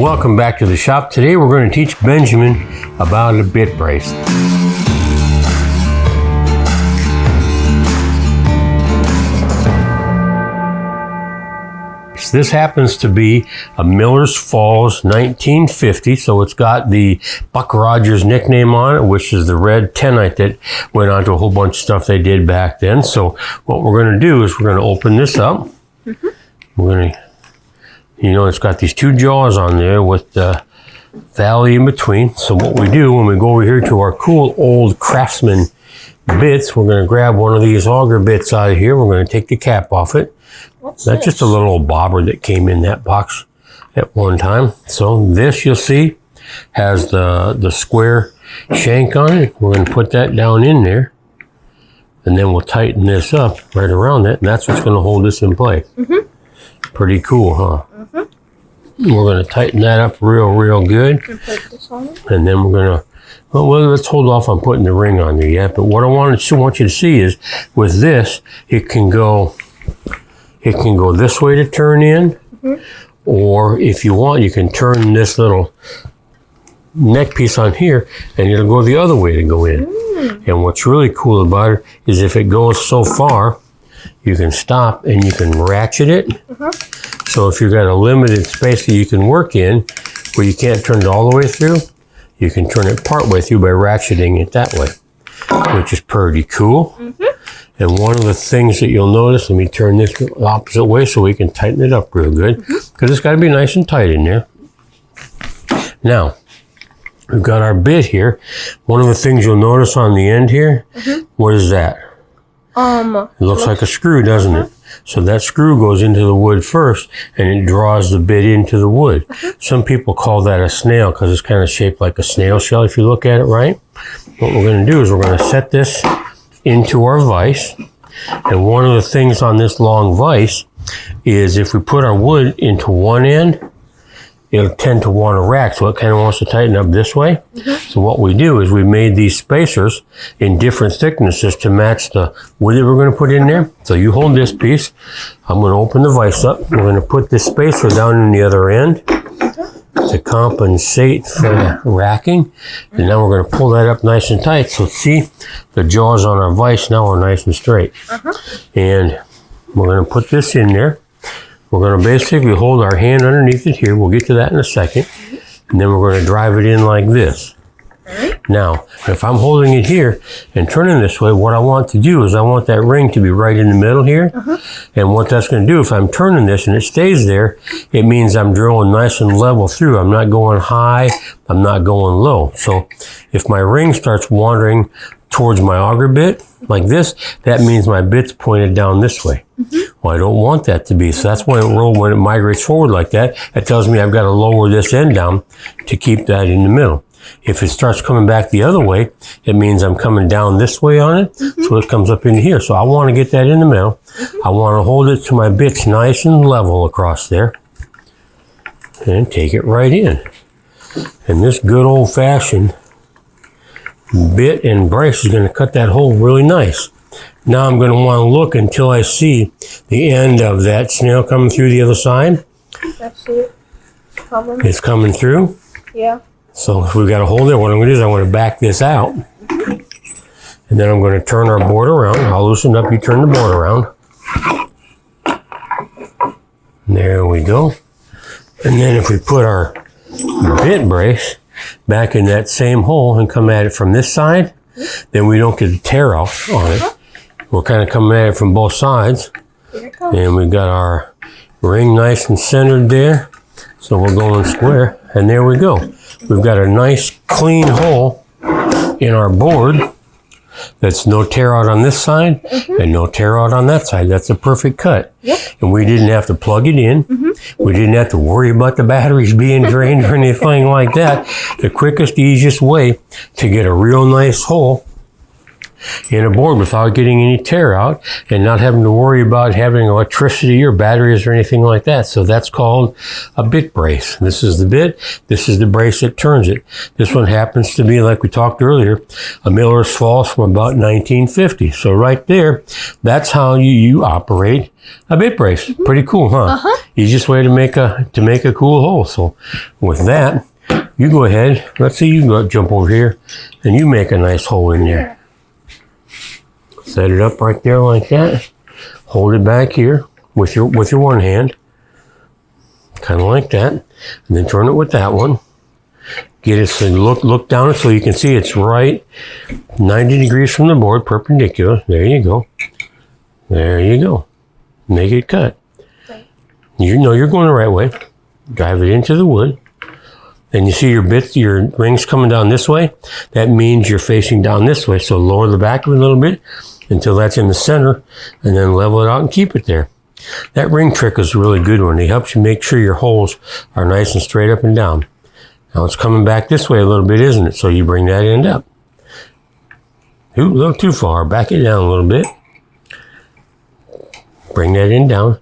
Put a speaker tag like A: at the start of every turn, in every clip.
A: Welcome back to the shop. Today we're going to teach Benjamin about a bit brace. This happens to be a Miller's Falls 1950, so it's got the Buck Rogers nickname on it, which is the red Tenite that went on to a whole bunch of stuff they did back then. So what we're going to do is we're going to open this up. We're going to, you know, it's got these two jaws on there with the valley in between. So what we do when we go over here to our cool old Craftsman bits, we're going to grab one of these Auger bits out of here. We're going to take the cap off it. That's just a little old bobber that came in that box at one time. So this, you'll see, has the square shank on it. We're going to put that down in there. And then we'll tighten this up right around it. And that's what's going to hold this in place. Pretty cool, huh? We're going to tighten that up real good. And then we're going to, well, let's hold off on putting the ring on there yet. But what I want you to see is with this, it can go this way to turn in, or if you want, you can turn this little neck piece on here and it'll go the other way to go in. And what's really cool about it is if it goes so far, you can stop and you can ratchet it. So if you've got a limited space that you can work in where you can't turn it all the way through, you can turn it part way through by ratcheting it that way, which is pretty cool. And one of the things that you'll notice, let me turn this the opposite way so we can tighten it up real good, because it's got to be nice and tight in there. Now, we've got our bit here. One of the things you'll notice on the end here, what is that? It looks like a screw, doesn't it? So that screw goes into the wood first, and it draws the bit into the wood. Some people call that a snail because it's kind of shaped like a snail shell if you look at it right. What we're going to do is we're going to set this into our vise. And one of the things on this long vise is if we put our wood into one end, it'll tend to want to rack, so it kind of wants to tighten up this way. So what we do is we made these spacers in different thicknesses to match the wood that we're going to put in there. So you hold this piece. I'm going to open the vise up. We're going to put this spacer down in the other end to compensate for the racking. And now we're going to pull that up nice and tight. So see, the jaws on our vise now are nice and straight. And we're going to put this in there. We're going to basically hold our hand underneath it here. We'll get to that in a second. And then we're going to drive it in like this. Now, if I'm holding it here and turning this way, what I want to do is I want that ring to be right in the middle here. And what that's going to do, if I'm turning this and it stays there, it means I'm drilling nice and level through. I'm not going high, I'm not going low. So if my ring starts wandering towards my auger bit like this, that means my bit's pointed down this way. Well, I don't want that to be, so that's why when it migrates forward like that, it tells me I've got to lower this end down to keep that in the middle. If it starts coming back the other way, it means I'm coming down this way on it, so it comes up in here. So I want to get that in the middle. I want to hold it to my bits nice and level across there, and take it right in. And this good old-fashioned bit and brace is going to cut that hole really nice. Now I'm going to want to look until I see the end of that snail coming through the other side.
B: That's it.
A: It's coming through.
B: Yeah.
A: So if we've got a hole there, what I'm going to do is I'm going to back this out. And then I'm going to turn our board around. I'll loosen up, you turn the board around. There we go. And then if we put our bit brace back in that same hole and come at it from this side, then we don't get a tear off on it. We're kind of coming at it from both sides. And we've got our ring nice and centered there. So we're going square, and there we go. We've got a nice clean hole in our board that's no tear out on this side and no tear out on that side. That's a perfect cut. And we didn't have to plug it in. We didn't have to worry about the batteries being drained or anything like that. The quickest, easiest way to get a real nice hole in a board without getting any tear out and not having to worry about having electricity or batteries or anything like that. So that's called a bit brace. This is the bit. This is the brace that turns it. This one happens to be, like we talked earlier, a Miller's Falls from about 1950. So right there, that's how you operate a bit brace. Pretty cool, huh? Easiest way to make a cool hole. So with that, you go ahead. Let's see, you go jump over here and you make a nice hole in there. Set it up right there like that. Hold it back here with your one hand. Kind of like that. And then turn it with that one. Get it so look down it so you can see it's right 90 degrees from the board, perpendicular. There you go. There you go. Make it cut. You know you're going the right way. Drive it into the wood. And you see your bits, your rings coming down this way. That means you're facing down this way. So lower the back of it a little bit until that's in the center, and then level it out and keep it there. That ring trick is a really good one. It helps you make sure your holes are nice and straight up and down. Now it's coming back this way a little bit, isn't it? So you bring that end up. Ooh, a little too far. Back it down a little bit. Bring that end down.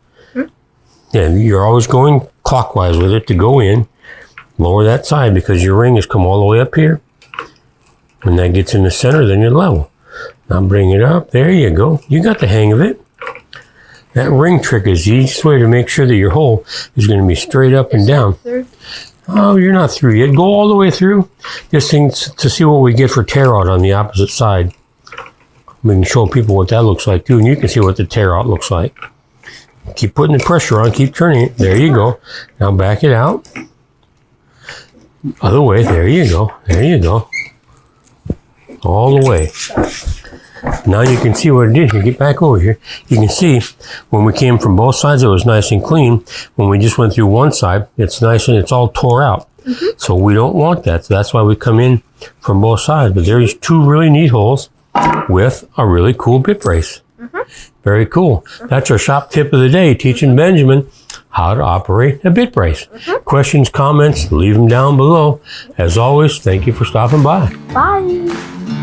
A: Yeah, you're always going clockwise with it to go in. Lower that side because your ring has come all the way up here. When that gets in the center, then you're level. Now bring it up. There you go. You got the hang of it. That ring trick is the easiest way to make sure that your hole is going to be straight up and down. Oh, you're not through yet. Go all the way through. Just to see what we get for tear out on the opposite side. We can show people what that looks like too, and you can see what the tear out looks like. Keep putting the pressure on. Keep turning it. There you go. Now back it out. Other way. There you go. There you go. All the way. Now you can see what it did. You get back over here. You can see when we came from both sides, it was nice and clean. When we just went through one side, it's nice and it's all tore out. So we don't want that. So that's why we come in from both sides. But there's two really neat holes with a really cool bit brace. Very cool. That's our shop tip of the day, teaching Benjamin how to operate a bit brace. Questions, comments, leave them down below. As always, thank you for stopping by.
B: Bye.